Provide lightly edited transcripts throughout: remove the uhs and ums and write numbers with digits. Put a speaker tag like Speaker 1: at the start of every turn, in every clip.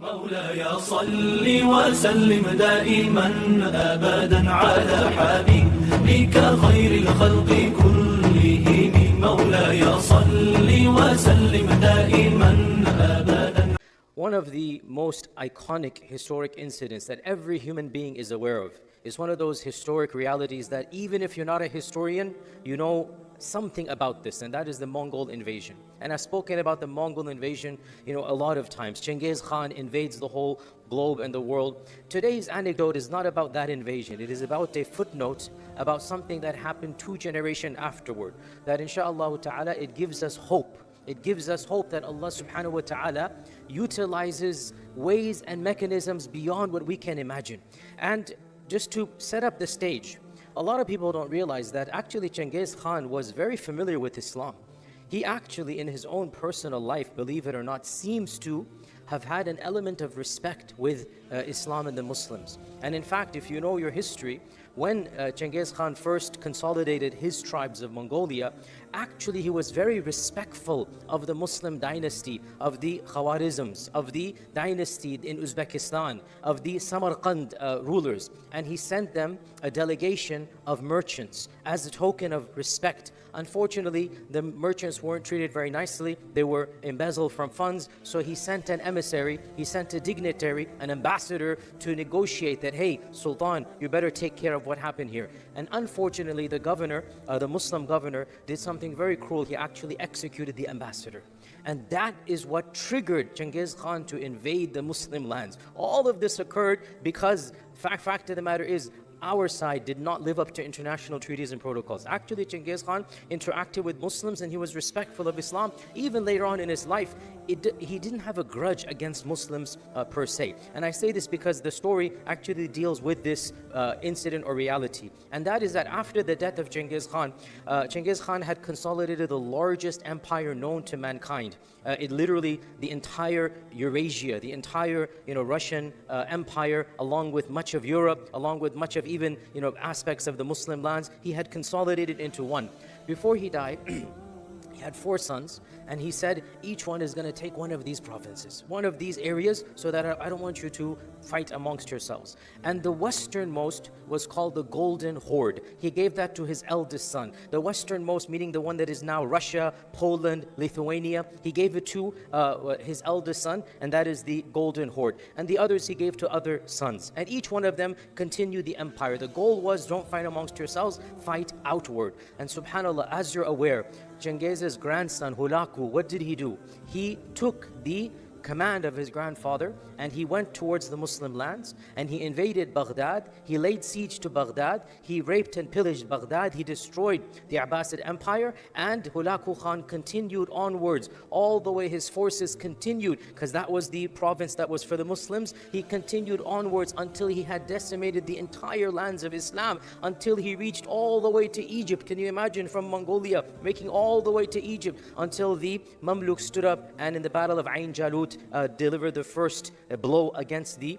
Speaker 1: مولاي صل وسلم دائما أبدا على حبيبك خير الخلق كلهم مولاي صل وسلم دائما أبدا.
Speaker 2: One of the most iconic historic incidents that every human being is aware of is one of those historic realities that even if you're not a historian, you know something about this, and that is the Mongol invasion. And I've spoken about the Mongol invasion, a lot of times. Genghis Khan invades the whole globe and the world. Today's anecdote is not about that invasion. It is about a footnote about something that happened 2 generations afterward. That inshaAllah ta'ala, it gives us hope. It gives us hope that Allah subhanahu wa ta'ala utilizes ways and mechanisms beyond what we can imagine. And just to set up the stage, a lot of people don't realize that actually Genghis Khan was very familiar with Islam. He actually, in his own personal life, believe it or not, seems to have had an element of respect with Islam and the Muslims. And in fact, if you know your history, when Genghis Khan first consolidated his tribes of Mongolia, actually he was very respectful of the Muslim dynasty, of the Khawarizms, of the dynasty in Uzbekistan, of the Samarkand rulers. And he sent them a delegation of merchants as a token of respect. Unfortunately, the merchants weren't treated very nicely. They were embezzled from funds. So he sent an emissary, he sent a dignitary, an ambassador to negotiate that, hey, Sultan, you better take care of what happened here. And unfortunately, the governor, the Muslim governor, did something very cruel. He actually executed the ambassador. And that is what triggered Genghis Khan to invade the Muslim lands. All of this occurred because, fact of the matter is, our side did not live up to international treaties and protocols. Actually, Genghis Khan interacted with Muslims and he was respectful of Islam. Even later on in his life, he didn't have a grudge against Muslims per se. And I say this because the story actually deals with this incident or reality. And that is that after the death of Genghis Khan had consolidated the largest empire known to mankind. It literally, the entire Eurasia, the entire Russian empire, along with much of Europe, along with much of even aspects of the Muslim lands, he had consolidated into one. Before he died, he had 4 sons, and he said each one is going to take one of these provinces, one of these areas, so that I don't want you to fight amongst yourselves. And the westernmost was called the Golden Horde. He gave that to his eldest son. The westernmost, meaning the one that is now Russia, Poland, Lithuania, he gave it to his eldest son, and that is the Golden Horde. And the others he gave to other sons. And each one of them continued the empire. The goal was, don't fight amongst yourselves, fight outward. And subhanAllah, as you're aware, Genghis's grandson, Hulagu, what did he do? He took the command of his grandfather and he went towards the Muslim lands and he invaded Baghdad. He laid siege to Baghdad. He raped and pillaged Baghdad. He destroyed the Abbasid Empire, and Hulagu Khan continued onwards all the way. His forces continued, because that was the province that was for the Muslims. He continued onwards until he had decimated the entire lands of Islam, until he reached all the way to Egypt. Can you imagine, from Mongolia making all the way to Egypt, until the Mamluks stood up and in the battle of Ain Jalut delivered the first blow against the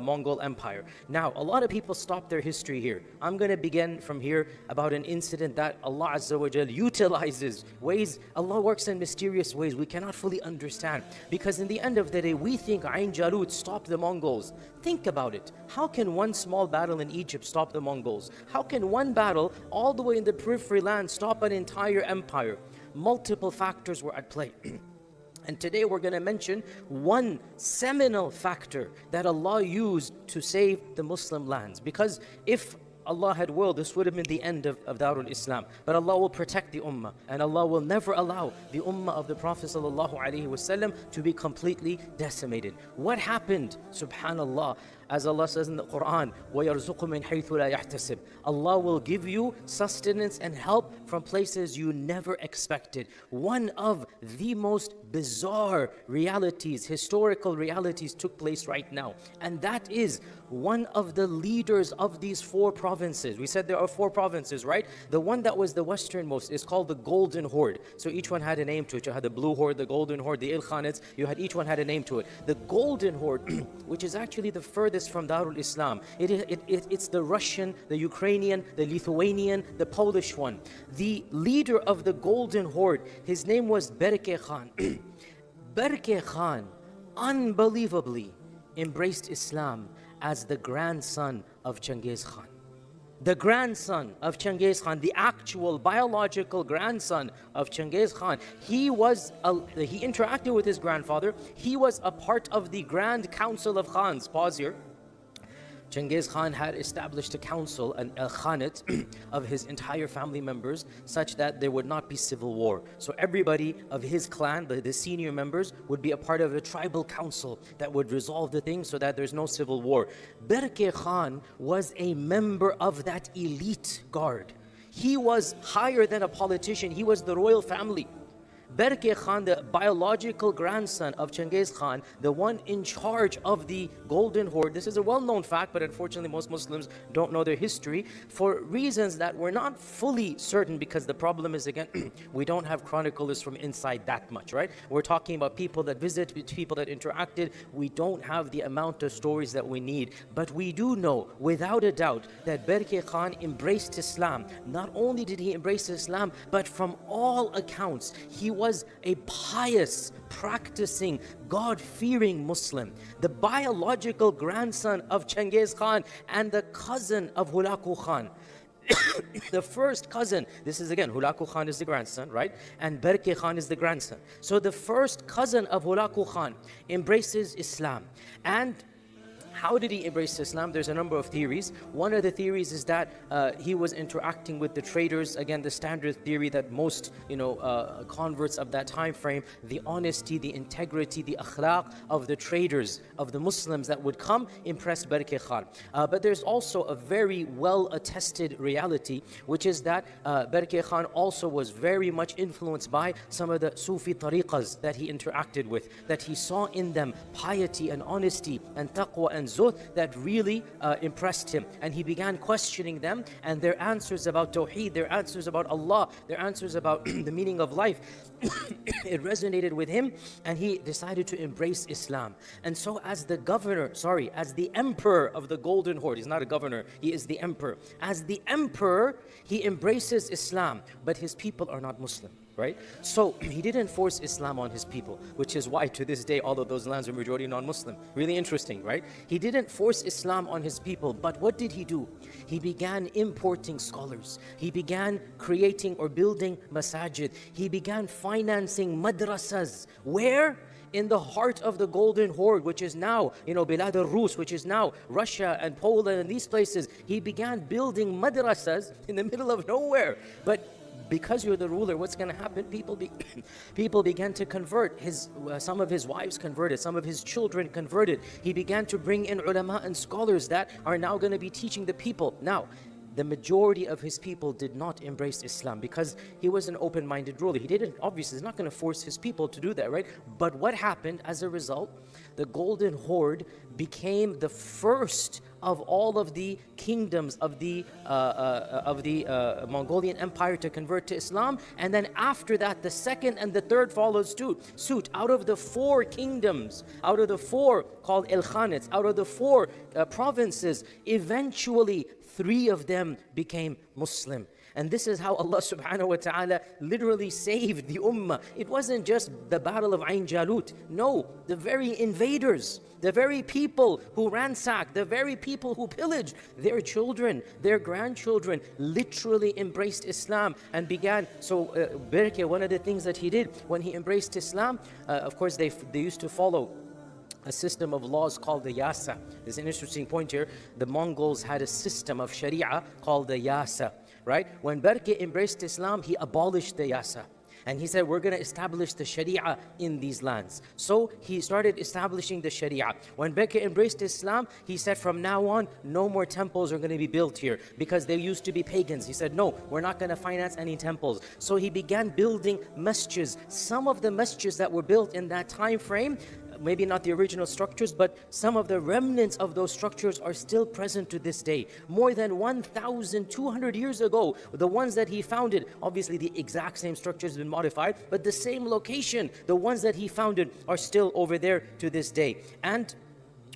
Speaker 2: Mongol Empire. Now, a lot of people stop their history here. I'm going to begin from here about an incident that Allah Azza wa Jal utilizes ways. Allah works in mysterious ways we cannot fully understand, because in the end of the day, we think Ain Jalut stopped the Mongols. Think about it. How can one small battle in Egypt stop the Mongols? How can one battle all the way in the periphery land stop an entire empire? Multiple factors were at play. And today we're going to mention one seminal factor that Allah used to save the Muslim lands. Because if Allah had willed, this would have been the end of Darul Islam. But Allah will protect the Ummah, and Allah will never allow the Ummah of the Prophet ﷺ to be completely decimated. What happened? Subhanallah. As Allah says in the Quran, وَيَرْزُقُ مِنْ حَيْثُ لَا يَحْتَسِبُ. Allah will give you sustenance and help from places you never expected. One of the most bizarre realities, historical realities, took place right now. And that is one of the leaders of these 4 provinces. We said there are 4 provinces, right? The one that was the westernmost is called the Golden Horde. So each one had a name to it. You had the Blue Horde, the Golden Horde, the Ilkhanids. Each one had a name to it. The Golden Horde, which is actually the furthest from Darul Islam. It's the Russian, the Ukrainian, the Lithuanian, the Polish one. The leader of the Golden Horde, his name was Berke Khan. Berke Khan unbelievably embraced Islam as the grandson of Genghis Khan. The grandson of Genghis Khan, the actual biological grandson of Genghis Khan. He interacted with his grandfather. He was a part of the Grand Council of Khans. Pause here. Genghis Khan had established a council, a khanate of his entire family members, such that there would not be civil war. So everybody of his clan, the senior members, would be a part of a tribal council that would resolve the thing so that there's no civil war. Berke Khan was a member of that elite guard. He was higher than a politician. He was the royal family. Berke Khan, the biological grandson of Genghis Khan, the one in charge of the Golden Horde. This is a well-known fact, but unfortunately most Muslims don't know their history for reasons that we're not fully certain, because the problem is, again, we don't have chroniclers from inside that much, right? We're talking about people that visited, people that interacted. We don't have the amount of stories that we need. But we do know, without a doubt, that Berke Khan embraced Islam. Not only did he embrace Islam, but from all accounts, he was a pious, practicing, God-fearing Muslim, the biological grandson of Genghis Khan and the cousin of Hulagu Khan. The first cousin, this is again, Hulagu Khan is the grandson, right? And Berke Khan is the grandson. So the first cousin of Hulagu Khan embraces Islam. And how did he embrace Islam? There's a number of theories. One of the theories is that he was interacting with the traders. Again, the standard theory that most converts of that time frame, the honesty, the integrity, the akhlaq of the traders, of the Muslims that would come, impressed Berke Khan. But there's also a very well-attested reality, which is that Berke Khan also was very much influenced by some of the Sufi tariqas that he interacted with, that he saw in them piety and honesty and taqwa and zuhd that really impressed him. And he began questioning them and their answers about Tawheed, their answers about Allah, their answers about the meaning of life. It resonated with him and he decided to embrace Islam. And so as the emperor of the Golden Horde, he's not a governor, he is the emperor. As the emperor, he embraces Islam, but his people are not Muslim. Right? So he didn't force Islam on his people, which is why to this day all of those lands are majority non-Muslim. Really interesting, right? He didn't force Islam on his people, but what did he do? He began importing scholars. He began creating or building masajid. He began financing madrasas. Where? In the heart of the Golden Horde, which is now, Bilad al-Rus, which is now Russia and Poland and these places. He began building madrasas in the middle of nowhere. But because you're the ruler, what's going to happen? People began to convert. Some of his wives converted. Some of his children converted. He began to bring in ulama and scholars that are now going to be teaching the people. Now, the majority of his people did not embrace Islam because he was an open-minded ruler. He didn't, obviously, he's not going to force his people to do that, right? But what happened as a result? The Golden Horde became the first of all of the kingdoms of the Mongolian Empire to convert to Islam. And then after that, the second and the third followed suit. Out of the 4 kingdoms, out of the 4 called El-Khanates, out of the 4 provinces, eventually 3 of them became Muslim. And this is how Allah subhanahu wa ta'ala literally saved the ummah. It wasn't just the battle of Ain Jalut. No, the very invaders, the very people who ransacked, the very people who pillaged, their children, their grandchildren literally embraced Islam and began. So Berke, one of the things that he did when he embraced Islam, of course they used to follow a system of laws called the Yasa. There's an interesting point here. The Mongols had a system of Sharia called the Yasa, right? When Berke embraced Islam, he abolished the Yasa. And he said, we're going to establish the Sharia in these lands. So he started establishing the Sharia. When Berke embraced Islam, he said, from now on, no more temples are going to be built here because they used to be pagans. He said, no, we're not going to finance any temples. So he began building masjids. Some of the masjids that were built in that time frame, maybe not the original structures, but some of the remnants of those structures are still present to this day. More than 1,200 years ago, the ones that he founded, obviously the exact same structure has been modified, but the same location, the ones that he founded are still over there to this day. And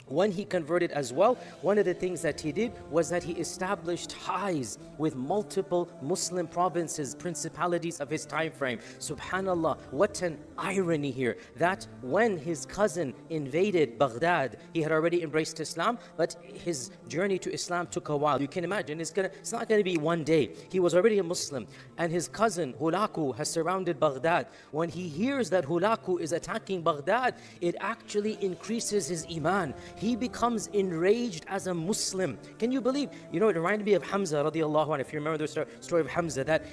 Speaker 2: when he converted as well, one of the things that he did was that he established ties with multiple Muslim provinces, principalities of his time frame. Subhanallah, what an irony here, that when his cousin invaded Baghdad, he had already embraced Islam, but his journey to Islam took a while. You can imagine, it's not going to be one day. He was already a Muslim, and his cousin Hulagu has surrounded Baghdad. When he hears that Hulagu is attacking Baghdad, it actually increases his iman. He becomes enraged as a Muslim. Can you believe? You know, it reminded me of Hamza radiallahu anhu. If you remember the story of Hamza, that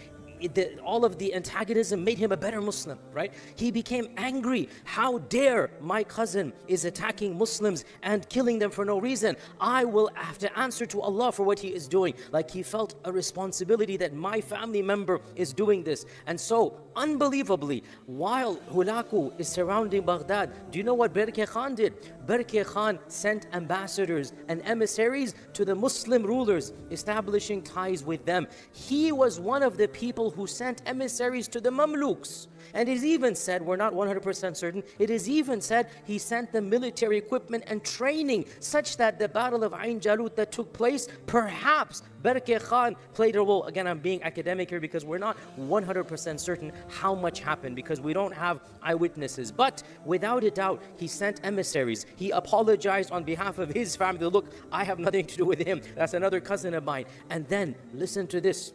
Speaker 2: all of the antagonism made him a better Muslim, right? He became angry. How dare my cousin is attacking Muslims and killing them for no reason? I will have to answer to Allah for what he is doing. Like, he felt a responsibility that my family member is doing this. And so, unbelievably, while Hulagu is surrounding Baghdad, do you know what Berke Khan did? Berke Khan sent ambassadors and emissaries to the Muslim rulers, establishing ties with them. He was one of the people who sent emissaries to the Mamluks. And it is even said, we're not 100% certain, it is even said he sent them military equipment and training, such that the battle of Ain Jalut that took place, perhaps Berke Khan played a role. Again, I'm being academic here because we're not 100% certain how much happened, because we don't have eyewitnesses. But without a doubt, he sent emissaries. He apologized on behalf of his family. Look, I have nothing to do with him. That's another cousin of mine. And then, listen to this.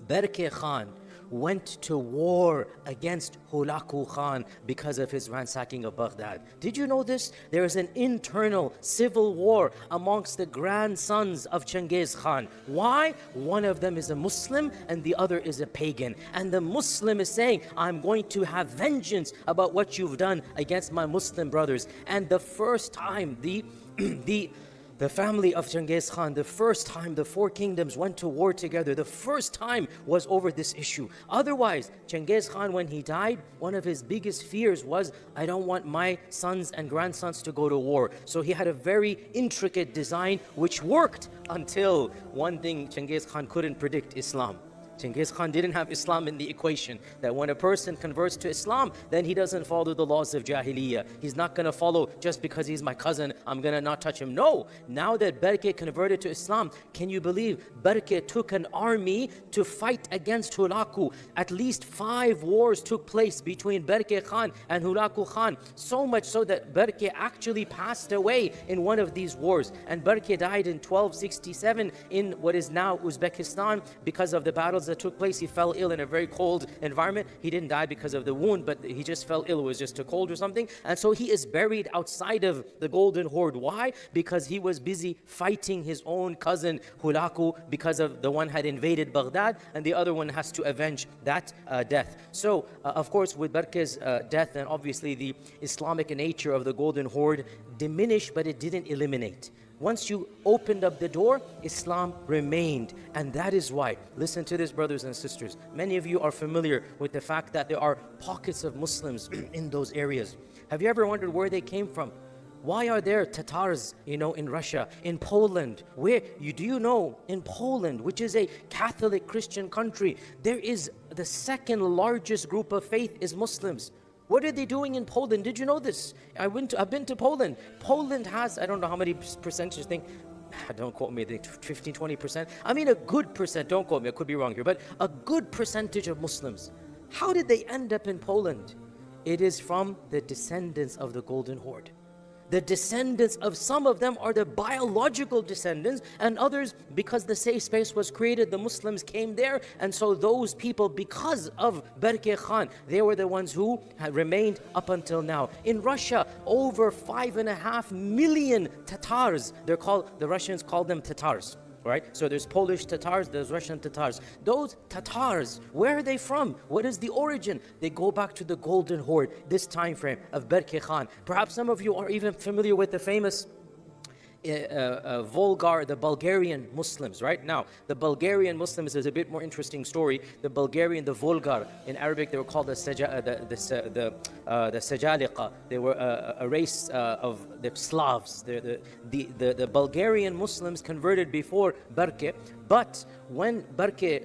Speaker 2: Berke Khan went to war against Hulagu Khan because of his ransacking of Baghdad. Did you know this? There is an internal civil war amongst the grandsons of Genghis Khan. Why? One of them is a Muslim and the other is a pagan. And the Muslim is saying, I'm going to have vengeance about what you've done against my Muslim brothers. And the first time the family of Genghis Khan, the first time the four kingdoms went to war together, the first time was over this issue. Otherwise, Genghis Khan, when he died, one of his biggest fears was, I don't want my sons and grandsons to go to war. So he had a very intricate design which worked until one thing Genghis Khan couldn't predict: Islam. Genghis Khan didn't have Islam in the equation, that when a person converts to Islam, then he doesn't follow the laws of Jahiliyyah. He's not going to follow just because he's my cousin, I'm going to not touch him. No, now that Berke converted to Islam, can you believe Berke took an army to fight against Hulagu? At least 5 wars took place between Berke Khan and Hulagu Khan, so much so that Berke actually passed away in one of these wars. And Berke died in 1267 in what is now Uzbekistan because of the battles that took place. He fell ill in a very cold environment. He didn't die because of the wound, but he just fell ill. It was just a cold or something. And so he is buried outside of the Golden Horde. Why? Because he was busy fighting his own cousin Hulagu, because of the one had invaded Baghdad and the other one has to avenge that death. So of course, with Berke's death, and obviously the Islamic nature of the Golden Horde diminished, but it didn't eliminate. Once you opened up the door, Islam remained. And that is why, listen to this, brothers and sisters, many of you are familiar with the fact that there are pockets of Muslims in those areas. Have you ever wondered where they came from? Why are there Tatars, in Russia, in Poland? Do you know, in Poland, which is a Catholic Christian country, there is the second largest group of faith is Muslims. What are they doing in Poland? Did you know this? I've been to Poland. Poland has, I don't know how many percentage thing, don't quote me, I think 15, 20%. I mean a good percent, don't quote me, I could be wrong here, but a good percentage of Muslims. How did they end up in Poland? It is from the descendants of the Golden Horde. The descendants of some of them are the biological descendants, and others, because the safe space was created, the Muslims came there, and so those people, because of Berke Khan, they were the ones who had remained up until now. In Russia, over 5.5 million Tatars. The Russians call them Tatars. Right? So there's Polish Tatars, there's Russian Tatars. Those Tatars, where are they from? What is the origin? They go back to the Golden Horde, this time frame of Berke Khan. Perhaps some of you are even familiar with the famous the Bulgarian Muslims, right? Now, the Bulgarian Muslims is a bit more interesting story. The Volgar, in Arabic, they were called the Sajaliqa. They were a race of the Slavs. The Bulgarian Muslims converted before Berke. But when Berke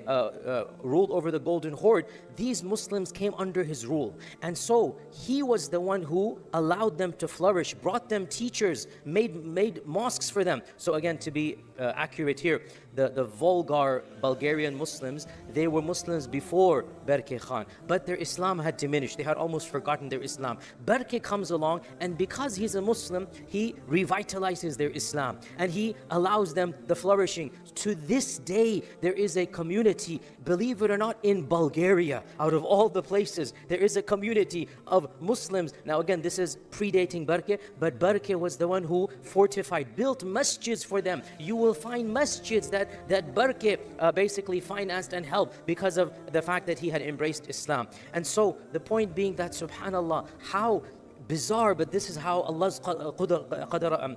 Speaker 2: ruled over the Golden Horde, these Muslims came under his rule. And so he was the one who allowed them to flourish, brought them teachers, made mosques for them. So again, to be accurate here, the vulgar Bulgarian Muslims, they were Muslims before Berke Khan, but their Islam had diminished. They had almost forgotten their Islam. Berke comes along, and because he's a Muslim, he revitalizes their Islam, and he allows them the flourishing. To this day, there is a community, believe it or not, in Bulgaria, out of all the places, there is a community of Muslims. Now again, this is predating Berke, but Berke was the one who fortified, built masjids for them. You will find masjids that Berke basically financed and helped because of the fact that he had embraced Islam. And so the point being that, subhanallah, how bizarre, but this is how Allah's qadar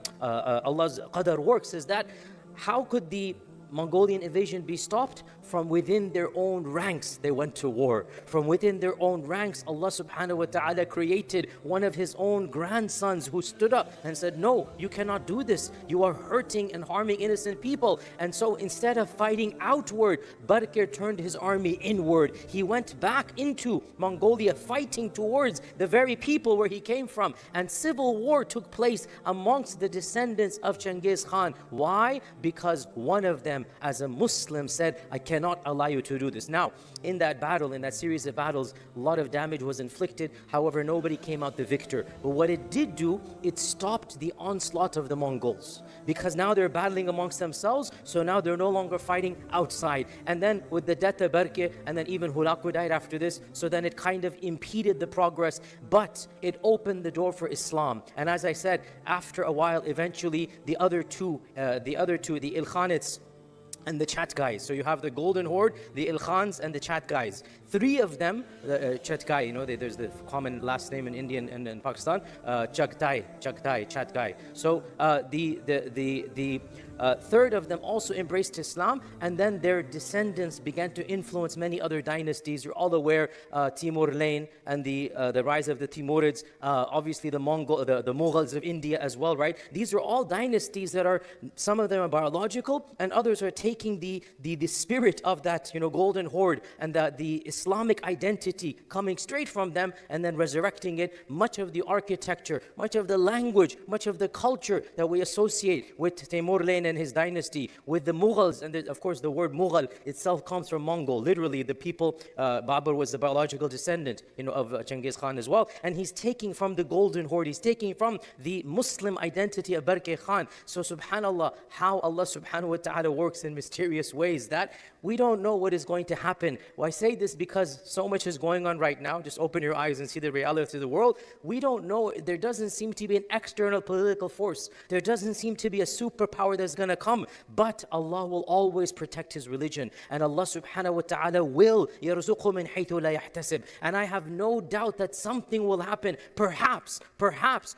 Speaker 2: works, is that how could the Mongolian invasion be stopped? From within their own ranks, they went to war. From within their own ranks, Allah subhanahu wa ta'ala created one of his own grandsons who stood up and said, no, you cannot do this. You are hurting and harming innocent people. And so instead of fighting outward, Berke turned his army inward. He went back into Mongolia, fighting towards the very people where he came from. And civil war took place amongst the descendants of Genghis Khan. Why? Because one of them, as a Muslim, said, I cannot allow you to do this. Now, in that battle, in that series of battles, a lot of damage was inflicted. However, nobody came out the victor. But what it did do, it stopped the onslaught of the Mongols. Because now they're battling amongst themselves, so now they're no longer fighting outside. And then with the death of Berke, and then even Hulagu died after this, so then it kind of impeded the progress. But it opened the door for Islam. And as I said, after a while, eventually, the other two, the Ilkhanids, and the Chat guys. So you have the Golden Horde, the Ilkhans, and the Chat guys. Three of them, Chat guy, you know, there's the common last name in India and in Pakistan, Chagtai, Chat guy. So the third of them also embraced Islam, and then their descendants began to influence many other dynasties. You're all aware, Timur Lane and the rise of the Timurids, obviously the Mughals of India as well, right? These are all dynasties that are, some of them are biological, and others are taking the spirit of that, you know, Golden Horde and the Islamic identity coming straight from them and then resurrecting it. Much of the architecture, much of the language, much of the culture that we associate with Timur Lane and his dynasty, with the Mughals, and of course the word Mughal itself comes from Mongol. Literally, the people, Babur was the biological descendant, you know, of Genghis Khan as well, and he's taking from the Golden Horde, he's taking from the Muslim identity of Berke Khan. So subhanallah, how Allah subhanahu wa ta'ala works in mysterious ways that we don't know what is going to happen. Well, I say this because so much is going on right now. Just open your eyes and see the reality of the world. We don't know. There doesn't seem to be an external political force. There doesn't seem to be a superpower that's going to come. But Allah will always protect His religion. And Allah subhanahu wa ta'ala will يَرْزُقُ مِنْ حَيْثُ لَا يَحْتَسِبْ. And I have no doubt that something will happen. Perhaps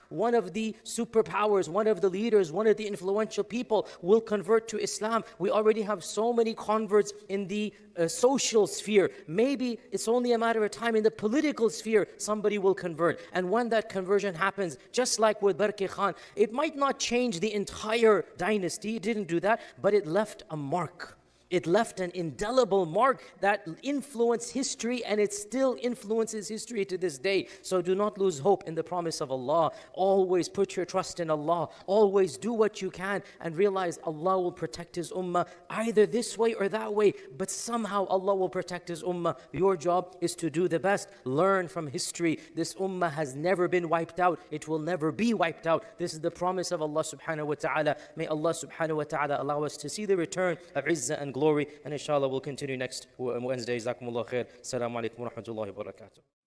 Speaker 2: one of the superpowers, one of the leaders, one of the influential people will convert to Islam. We already have so many converts in the social sphere. Maybe it's only a matter of time in the political sphere somebody will convert. And when that conversion happens, just like with Berke Khan, it might not change the entire dynasty. It didn't do that, but it left a mark. It left an indelible mark that influenced history, and it still influences history to this day. So do not lose hope in the promise of Allah. Always put your trust in Allah. Always do what you can and realize Allah will protect His Ummah either this way or that way, but somehow Allah will protect His Ummah. Your job is to do the best. Learn from history. This Ummah has never been wiped out. It will never be wiped out. This is the promise of Allah subhanahu wa ta'ala. May Allah subhanahu wa ta'ala allow us to see the return of Izzah and glory, and inshallah we'll continue next Wednesday. Jazakumullah khair. Assalamu alaikum wa rahmatullahi wa barakatuh.